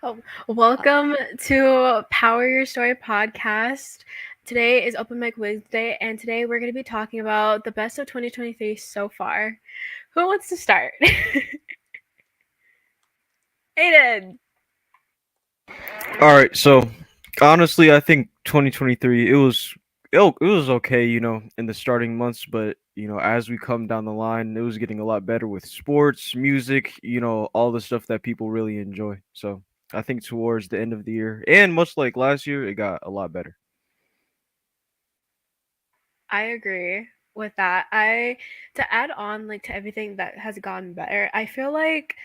Oh, welcome to Power Your Story podcast. Today is Open Mic Wednesday, and today we're going to be talking about the best of 2023 so far. Who wants to start? Aiden. All right, so honestly, I think 2023 it was okay, in the starting months, but as we come down the line, it was getting a lot better with sports, music, all the stuff that people really enjoy. So I think towards the end of the year, and much like last year, it got a lot better. I agree with that. I to add on like to everything that has gotten better. I feel like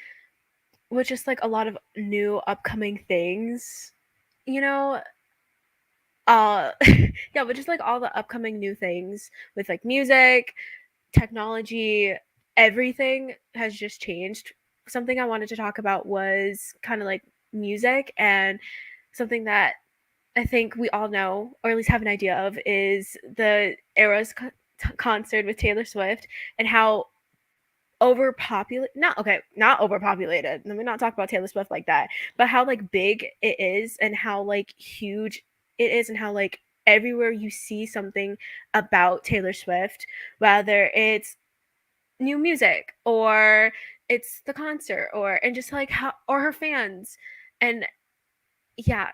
with just like a lot of new upcoming things, you know, uh yeah, but just like all the upcoming new things with like music, technology, everything has just changed. Something I wanted to talk about was kind of like music, and something that I think we all know, or at least have an idea of, is the concert with Taylor Swift and how overpopulated, not overpopulated, let me not talk about Taylor Swift like that, but how like big it is and how like huge it is, and how like everywhere you see something about Taylor Swift, whether it's new music or it's the concert, or and just like how, or her fans. And yeah,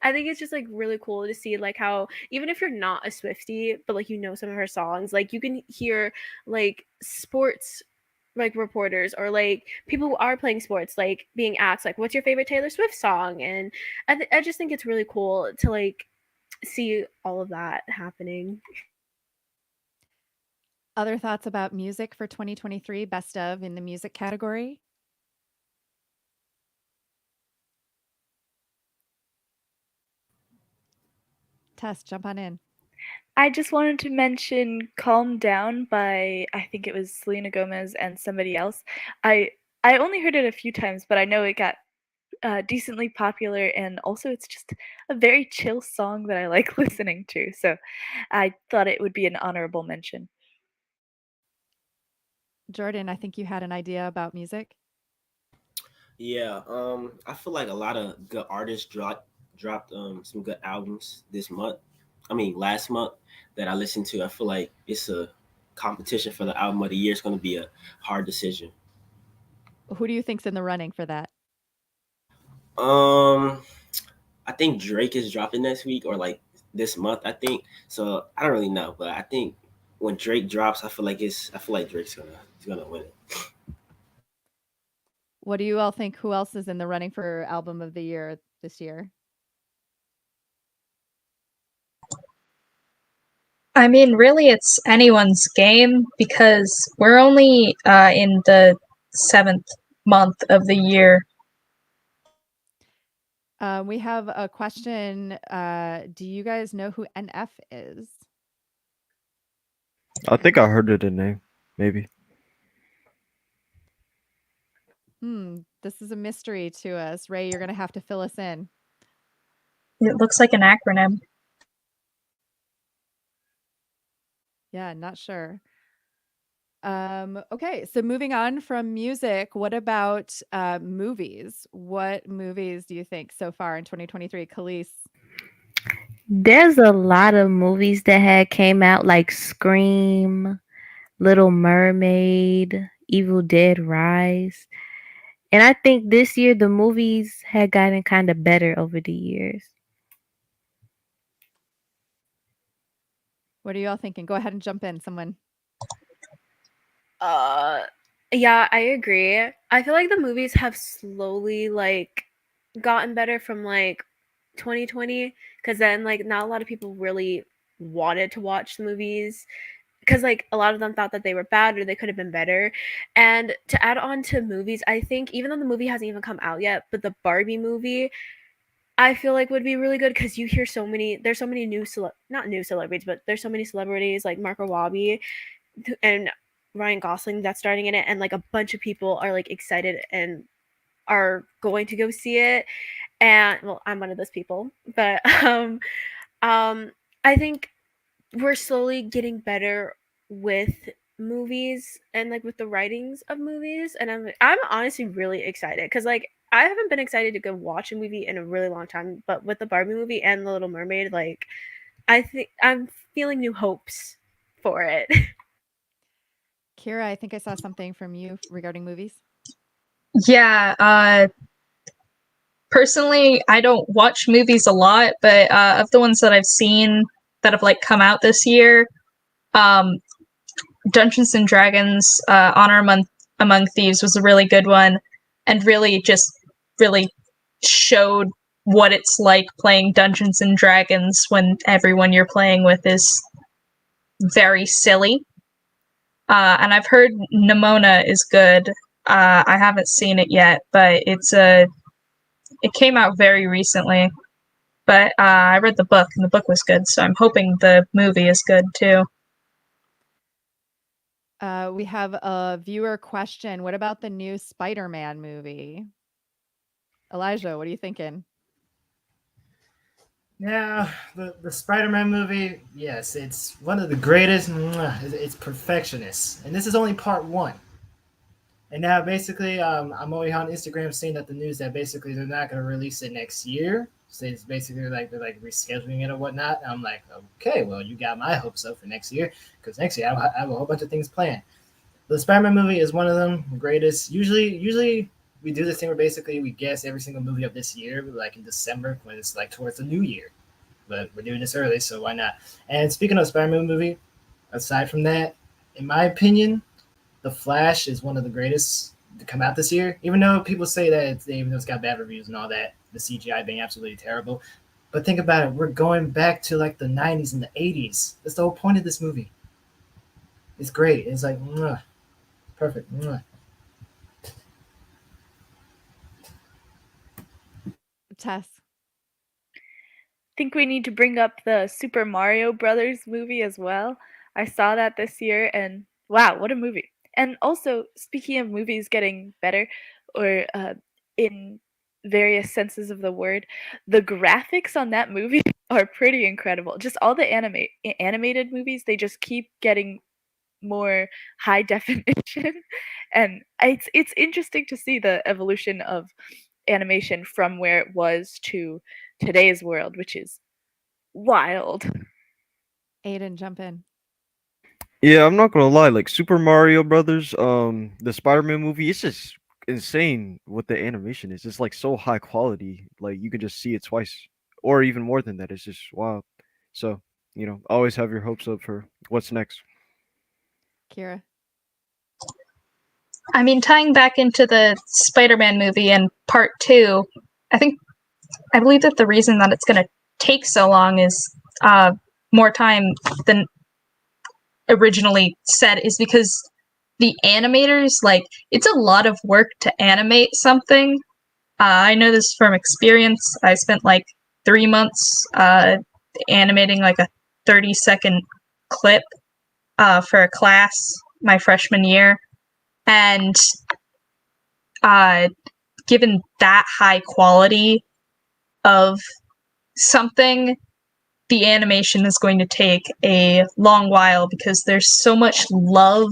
I think it's just like really cool to see like how, even if you're not a Swiftie but like some of her songs, like you can hear like sports like reporters or like people who are playing sports like being asked like, what's your favorite Taylor Swift song? And I just think it's really cool to like see all of that happening. Other thoughts about music for 2023, best of in the music category? Tess, jump on in. I just wanted to mention "Calm Down" by, I think it was Selena Gomez and somebody else. I I only heard it a few times, but I know it got, decently popular, and also it's just a very chill song that I like listening to, so I thought it would be an honorable mention. Jordan, I think you had an idea about music. Yeah, I feel like a lot of good artists dropped some good albums this month. I mean, last month that I listened to. I feel like it's a competition for the album of the year. It's going to be a hard decision. Who do you think's in the running for that? Um, I think Drake is dropping next week or like this month. I think so. I don't really know, but I think when Drake drops, I feel like Drake's gonna win it. What do you all think? Who else is in the running for album of the year this year? I mean, really, it's anyone's game because we're only in the seventh month of the year. We have a question. Do you guys know who NF is? I think I heard it in name, maybe. This is a mystery to us. Ray, you're going to have to fill us in. It looks like an acronym. Yeah, not sure. Okay, so moving on from music, what about movies? What movies do you think so far in 2023? Khalees? There's a lot of movies that had came out like Scream, Little Mermaid, Evil Dead Rise. And I think this year the movies had gotten kind of better over the years. What are you all thinking? Go ahead and jump in, someone. Uh, yeah, I agree. I feel like the movies have slowly like gotten better from like 2020, because then like not a lot of people really wanted to watch the movies because like a lot of them thought that they were bad or they could have been better. And to add on to movies, I think even though the movie hasn't even come out yet, but the Barbie movie I feel like would be really good because you hear there's so many not new celebrities, but there's so many celebrities like Marco Robbie and Ryan Gosling that's starting in it, and like a bunch of people are like excited and are going to go see it. And well, I'm one of those people, but um I think we're slowly getting better with movies and like with the writings of movies, and I'm honestly really excited because like I haven't been excited to go watch a movie in a really long time, but with the Barbie movie and The Little Mermaid, like I think I'm feeling new hopes for it. Kira, I think I saw something from you regarding movies. Yeah, personally, I don't watch movies a lot, but of the ones that I've seen that have like come out this year, um, Dungeons and Dragons Honor Among Thieves was a really good one, and really showed what it's like playing Dungeons and Dragons when everyone you're playing with is very silly. And I've heard Nimona is good. I haven't seen it yet, but it came out very recently. But I read the book, and the book was good, so I'm hoping the movie is good too. We have a viewer question. What about the new Spider-Man movie? Elijah, what are you thinking? Yeah, the Spider-Man movie, yes, it's one of the greatest. It's perfectionist, and this is only part one. And now, basically, I'm always on Instagram seeing that the news that basically they're not going to release it next year. So it's basically like they're like rescheduling it or whatnot. And I'm like, okay, well, you got my hopes up for next year because next year I have a whole bunch of things planned. The Spider-Man movie is one of them, the greatest. Usually we do this thing where basically we guess every single movie of this year, like in December when it's like towards the new year. But we're doing this early, so why not? And speaking of Spider-Man movie, aside from that, in my opinion, The Flash is one of the greatest to come out this year. Even though people say that even though it's got bad reviews and all that, the CGI being absolutely terrible. But think about it, we're going back to like the 90s and the 80s. That's the whole point of this movie. It's great. It's like, perfect. Tess. Think we need to bring up the Super Mario Brothers movie as well. I saw that this year and wow, what a movie. And also, speaking of movies getting better or in various senses of the word, the graphics on that movie are pretty incredible. Just all the animated movies, they just keep getting more high definition and it's interesting to see the evolution of animation from where it was to today's world, which is wild. Aiden, jump in. Yeah, I'm not gonna lie. Like Super Mario Brothers, the Spider-Man movie, it's just insane what the animation is. It's like so high quality. Like you can just see it twice, or even more than that. It's just wow. So always have your hopes up for what's next. Kira. I mean, tying back into the Spider-Man movie and part two, I believe that the reason that it's going to take so long is more time than originally said is because the animators, like, it's a lot of work to animate something. I know this from experience. I spent like 3 months animating like a 30-second clip for a class my freshman year. And uh, given that high quality of something, the animation is going to take a long while because there's so much love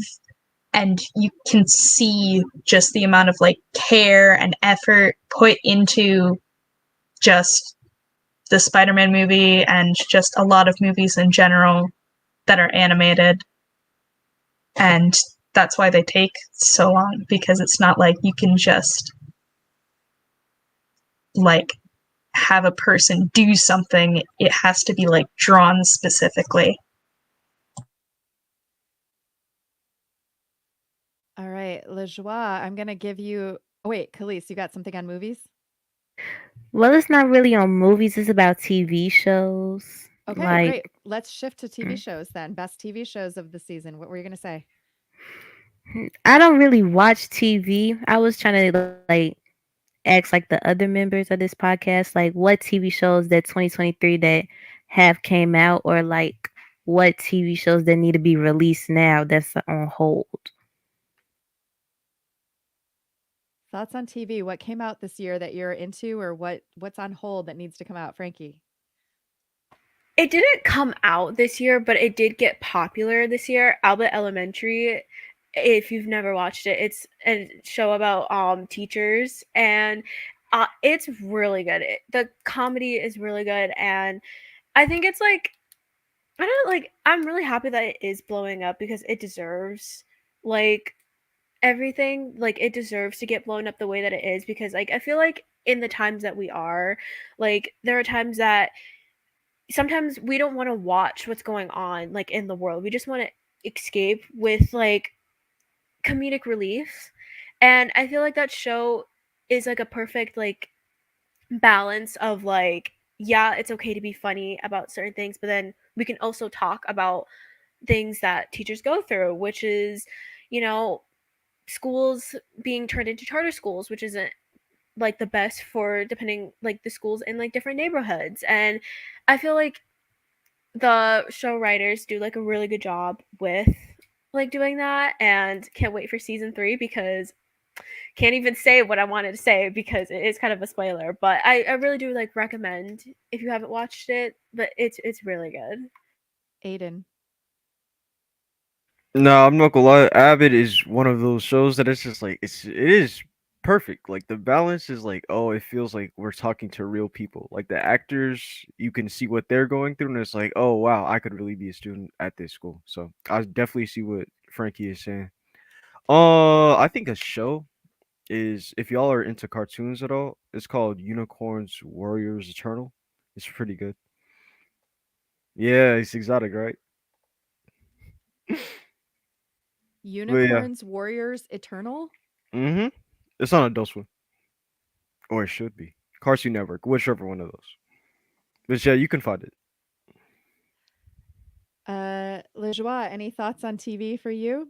and you can see just the amount of like care and effort put into just the Spider-Man movie and just a lot of movies in general that are animated. And that's why they take so long because it's not like you can just like have a person do something. It has to be like drawn specifically. All right, LeJoie, I'm gonna give you. Oh, wait, Khalees, you got something on movies? Well, it's not really on movies, it's about TV shows. Okay, Like, great. Let's shift to TV mm, shows then. Best TV shows of the season. What were you gonna say? I don't really watch TV. I was trying to like ask like the other members of this podcast, like what TV shows that 2023 that have came out, or like what TV shows that need to be released now that's on hold. Thoughts on TV? What came out this year that you're into, or what's on hold that needs to come out, Frankie? It didn't come out this year, but it did get popular this year. Albert Elementary, if you've never watched it, it's a show about teachers, and it's really good. The comedy is really good, and I think it's like I don't like I'm really happy that it is blowing up because it deserves like everything. Like it deserves to get blown up the way that it is because like I feel like in the times that we are, like there are times that sometimes we don't want to watch what's going on like in the world. We just want to escape with like comedic relief. And I feel like that show is like a perfect like balance of like yeah, it's okay to be funny about certain things, but then we can also talk about things that teachers go through, which is, you know, schools being turned into charter schools, which isn't like the best for depending like the schools in like different neighborhoods. And I feel like the show writers do like a really good job with like doing that and can't wait for season 3 because can't even say what I wanted to say because it is kind of a spoiler, but I really do like recommend if you haven't watched it, but it's really good. Aiden. No, I'm not gonna lie. Abbott is one of those shows that it's just like it is perfect. Like the balance is like, oh, it feels like we're talking to real people. Like the actors, you can see what they're going through, and it's like, oh wow, I could really be a student at this school. So I definitely see what Frankie is saying. I think a show is if y'all are into cartoons at all, it's called Unicorns Warriors Eternal. It's pretty good. Yeah, it's exotic, right? But yeah. Unicorns, Warriors, Eternal? Mm-hmm. It's on Adult Swim. Or it should be. Cartoon Network, whichever one of those. But yeah, you can find it. Lejoie, any thoughts on TV for you?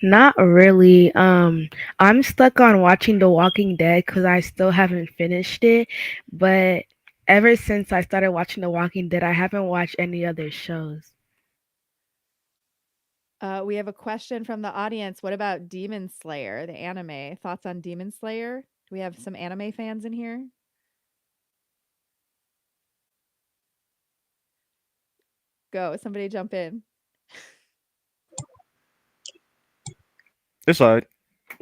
Not really. I'm stuck on watching The Walking Dead because I still haven't finished it. But ever since I started watching The Walking Dead, I haven't watched any other shows. We have a question from the audience. What about Demon Slayer, the anime? Thoughts on Demon Slayer? Do we have some anime fans in here? Go, somebody jump in. It's alright.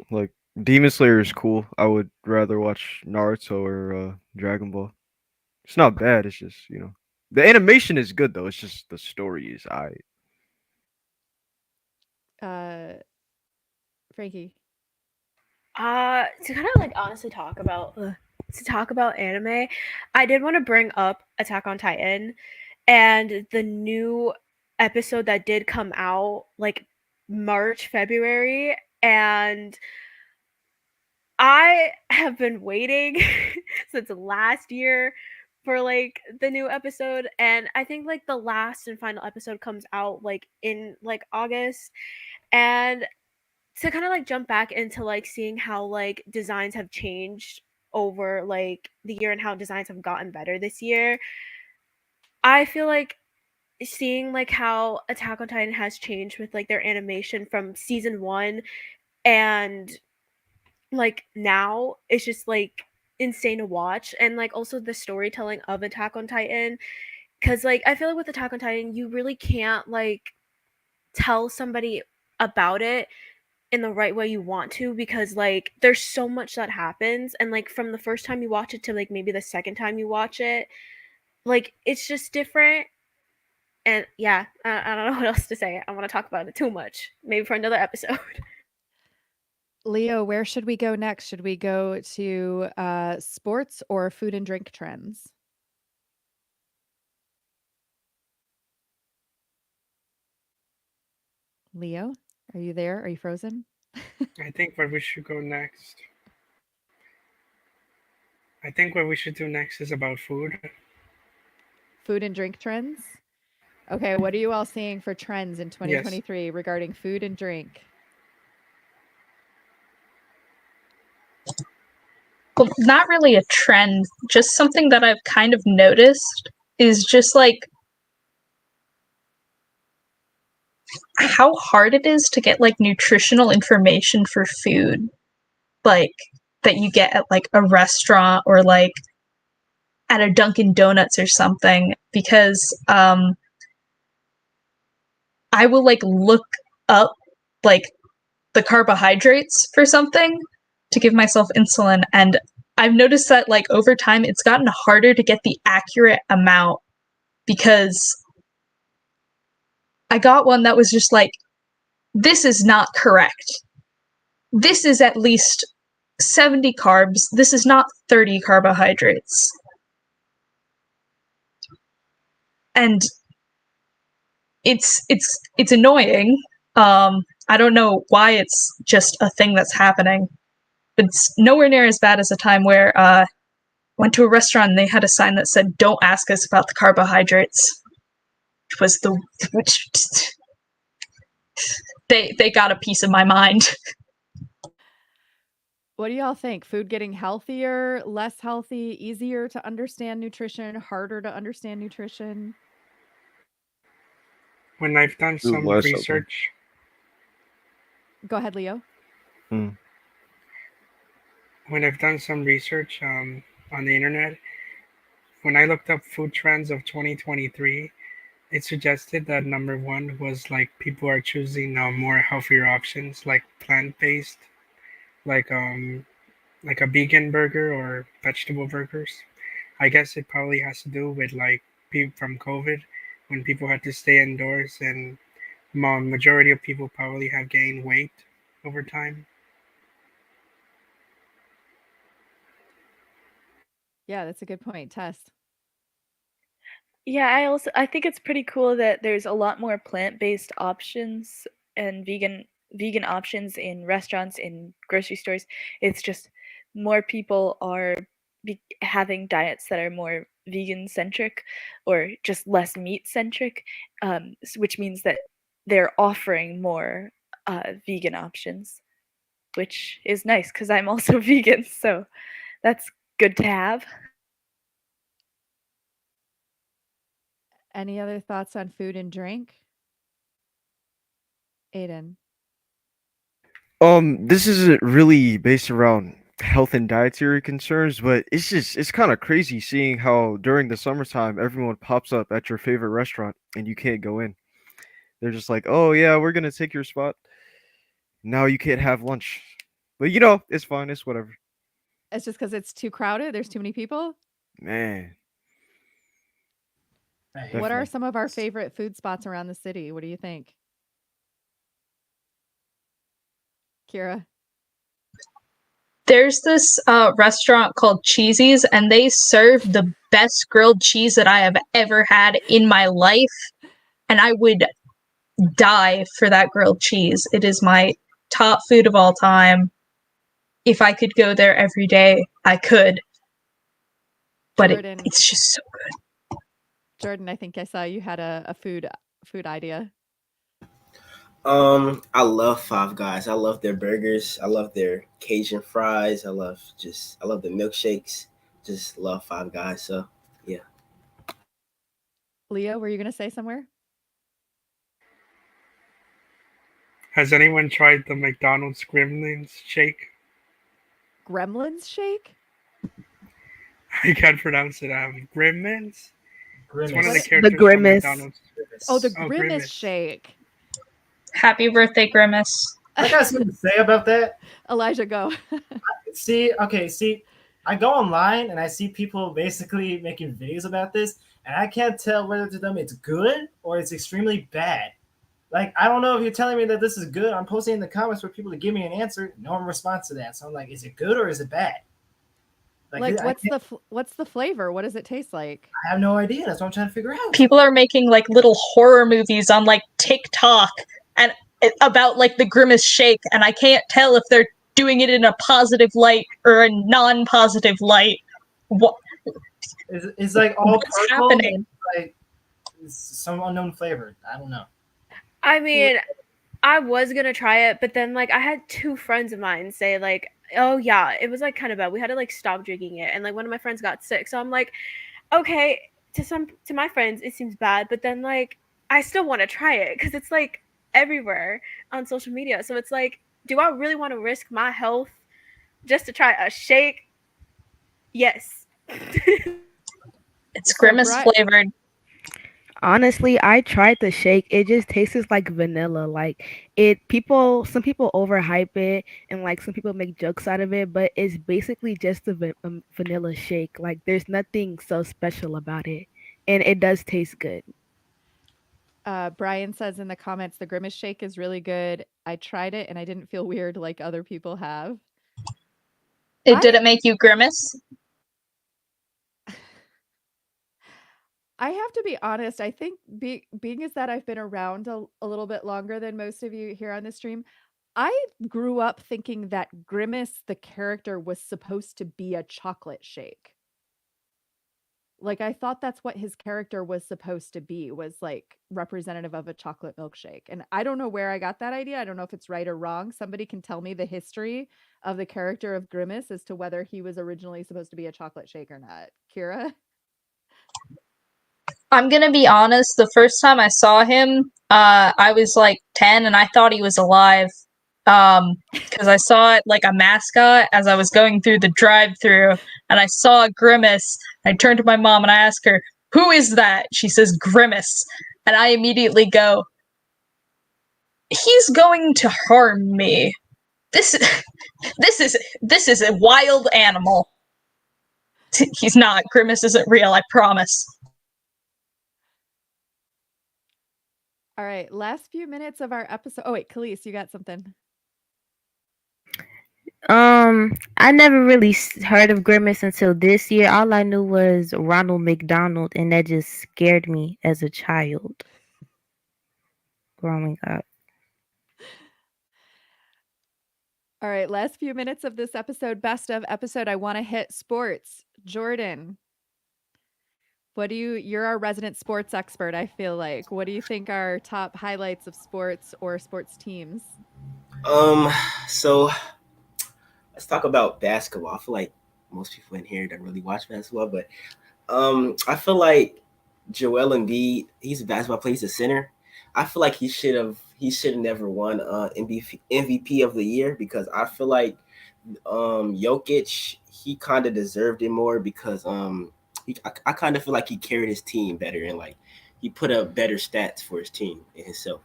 Like Demon Slayer is cool. I would rather watch Naruto or Dragon Ball. It's not bad. It's just the animation is good though. It's just the story is I. Frankie. To kind of like honestly talk about anime, I did want to bring up Attack on Titan and the new episode that did come out like March, February, and I have been waiting since last year for like the new episode, and I think like the last and final episode comes out like in like August. And to kind of like jump back into like seeing how like designs have changed over like the year and how designs have gotten better this year, I feel like seeing like how Attack on Titan has changed with like their animation from season 1 and like now it's just like insane to watch. And like also the storytelling of Attack on Titan, because like I feel like with Attack on Titan you really can't like tell somebody about it in the right way you want to, because like there's so much that happens, and like from the first time you watch it to like maybe the second time you watch it, like it's just different. And yeah, I don't know what else to say. I want to talk about it too much, maybe for another episode. Leo, where should we go next? Should we go to sports or food and drink trends? Leo, are you there? Are you frozen? I think where we should go next. I think what we should do next is about food. Food and drink trends? Okay, what are you all seeing for trends in 2023 regarding food and drink? Well, not really a trend, just something that I've kind of noticed is just like how hard it is to get like nutritional information for food, like that you get at like a restaurant or like at a Dunkin' Donuts or something, because I will like look up like the carbohydrates for something to give myself insulin, and I've noticed that like over time it's gotten harder to get the accurate amount, because I got one that was just like, this is not correct. This is at least 70 carbs. This is not 30 carbohydrates. And it's annoying. I don't know why it's just a thing that's happening, but it's nowhere near as bad as a time where went to a restaurant and they had a sign that said, "Don't ask us about the carbohydrates." Which they got a piece of my mind. What do y'all think? Food getting healthier, less healthy, easier to understand nutrition, harder to understand nutrition? When I've done Ooh, some less healthy. research, Go ahead, Leo. Mm. when I've done some research on the internet, when I looked up food trends of 2023, it suggested that number one was like people are choosing more healthier options like plant-based, like like a vegan burger or vegetable burgers. I guess it probably has to do with like from COVID when people had to stay indoors and majority of people probably have gained weight over time. Yeah, that's a good point. Tess. Yeah, I think it's pretty cool that there's a lot more plant-based options and vegan options in restaurants, in grocery stores. It's just more people are having diets that are more vegan centric or just less meat centric, which means that they're offering more vegan options, which is nice because I'm also vegan, so that's good to have. Any other thoughts on food and drink? Aiden. This isn't really based around health and dietary concerns, but it's kind of crazy seeing how during the summertime everyone pops up at your favorite restaurant and you can't go in. They're just like, "Oh yeah, we're gonna take your spot. Now you can't have lunch." But it's fine. It's whatever. It's just because it's too crowded. There's too many people. Man, I hate What are definitely. some of our favorite food spots around the city? What do you think, Kira? There's this restaurant called Cheesy's, and they serve the best grilled cheese that I have ever had in my life, and I would die for that grilled cheese. It is my top food of all time. If I could go there every day, I could, but Jordan. it's just so good. Jordan, I think I saw you had a food idea. I love Five Guys. I love their burgers. I love their Cajun fries. I love the milkshakes. Just love Five Guys. So yeah. Leo, were you going to say somewhere? Has anyone tried the McDonald's Gremlins shake? Gremlins shake? I can't pronounce it. Gremlins? It's one of the Grimace. The characters from grimace. McDonald's. Oh, the Oh, Grimace Grimace. shake. Happy birthday, Grimace. I got something to say about that. Elijah, go. See, I go online and I see people basically making videos about this, and I can't tell whether to them it's good or it's extremely bad. Like, I don't know if you're telling me that this is good. I'm posting in the comments for people to give me an answer. No one responds to that. So I'm like, is it good or is it bad? Like, I, can't- what's the flavor? What does it taste like? I have no idea. That's what I'm trying to figure out. People are making like little horror movies on like TikTok and about like the Grimace shake, and I can't tell if they're doing it in a positive light or a non-positive light. What It's like all what's purple. happening? Like it's some unknown flavor. I don't know. I mean, I was gonna try it, but then like I had two friends of mine say like, "Oh yeah, it was like kind of bad. We had to like stop drinking it," and like one of my friends got sick. So I'm like, okay, to my friends it seems bad, but then like I still want to try it because it's like everywhere on social media. So it's like, do I really want to risk my health just to try a shake? Yes. It's So, Grimace flavored. Honestly, I tried the shake. It just tastes like vanilla. Like some people overhype it and like some people make jokes out of it, but it's basically just a vanilla shake. Like there's nothing so special about it, and it does taste good. Brian says in the comments, the Grimace shake is really good. I tried it and I didn't feel weird like other people have. It didn't make you grimace? I have to be honest. I think being as that I've been around a little bit longer than most of you here on the stream, I grew up thinking that Grimace, the character, was supposed to be a chocolate shake. Like I thought that's what his character was supposed to be, was like representative of a chocolate milkshake. And I don't know where I got that idea. I don't know if it's right or wrong. Somebody can tell me the history of the character of Grimace as to whether he was originally supposed to be a chocolate shake or not. Kira? I'm gonna be honest, the first time I saw him, I was like 10 and I thought he was alive. Because I saw it like a mascot as I was going through the drive-through, and I saw Grimace. I turned to my mom and I asked her, "Who is that?" She says, "Grimace," and I immediately go, "He's going to harm me. This, this is a wild animal." He's not. Grimace isn't real. I promise. All right, last few minutes of our episode. Oh wait, Khalees, you got something. I never really heard of Grimace until this year. All I knew was Ronald McDonald, and that just scared me as a child growing up. All right, last few minutes of this episode, best of episode. I want to hit sports. Jordan, what do you're our resident sports expert, I feel like. What do you think are top highlights of sports or sports teams? So let's talk about basketball. I feel like most people in here don't really watch basketball, but I feel like Joel Embiid, he's a basketball player, he's a center. I feel like he should have never won MVP of the year because I feel like Jokic, he kind of deserved it more because I kind of feel like he carried his team better and like he put up better stats for his team and himself.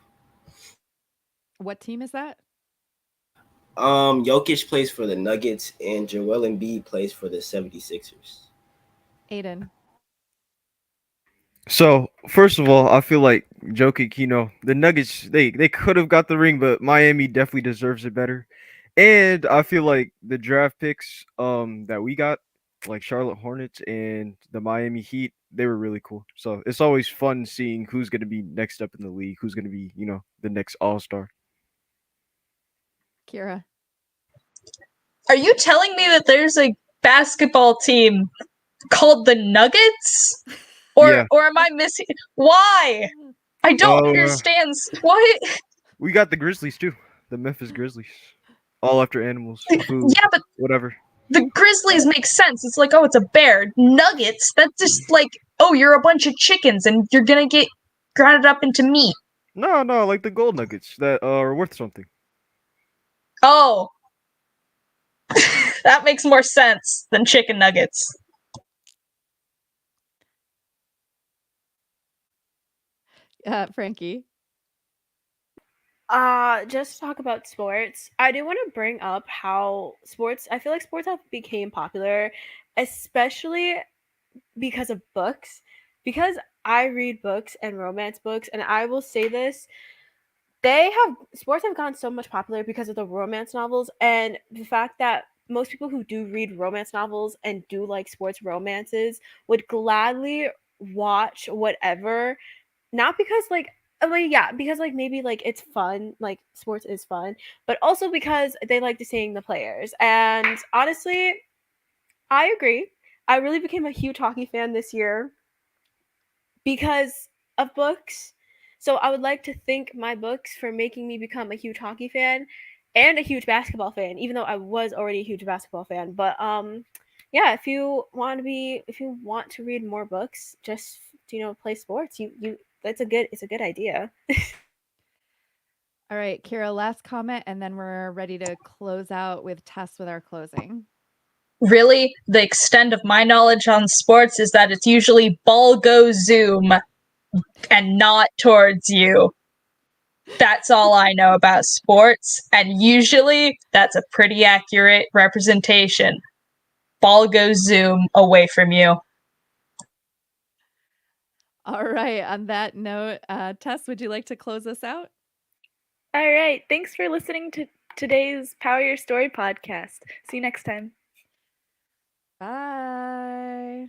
What team is that? Jokic plays for the Nuggets and Joel Embiid plays for the 76ers. Aiden. So first of all, I feel like Jokic, the Nuggets, they could have got the ring, but Miami definitely deserves it better. And I feel like the draft picks that we got, like Charlotte Hornets and the Miami Heat, they were really cool. So it's always fun seeing who's gonna be next up in the league, who's gonna be, the next all star. Kira. Are you telling me that there's a basketball team called the Nuggets? Yeah. Or am I missing? Why? I don't Oh, understand. What? We got the Grizzlies too. The Memphis Grizzlies. All after animals, food, Yeah, but whatever. the Grizzlies make sense. It's like, oh, it's a bear. Nuggets, that's just like, oh, you're a bunch of chickens and you're gonna get grounded up into meat. No, like the gold nuggets that are worth something. Oh. That makes more sense than chicken nuggets. Frankie. Just to talk about sports, I do want to bring up how I feel like sports have became popular, especially because of books. Because I read books and romance books, and I will say this, sports have gotten so much popular because of the romance novels and the fact that most people who do read romance novels and do like sports romances would gladly watch whatever, not because like, I mean, yeah, because like maybe like it's fun, like sports is fun, but also because they like to seeing the players. And honestly, I agree. I really became a huge hockey fan this year because of books. So I would like to thank my books for making me become a huge hockey fan and a huge basketball fan, even though I was already a huge basketball fan. But yeah, if you want to read more books, just play sports. You it's a good idea. All right, Kira, last comment, and then we're ready to close out with Tess with our closing. really, the extent of my knowledge on sports is that it's usually ball goes zoom and not towards you. That's all I know about sports, and usually that's a pretty accurate representation. Ball goes zoom away from you. All right. On that note, Tess, would you like to close us out? All right. Thanks for listening to today's Power Your Story podcast. See you next time. Bye.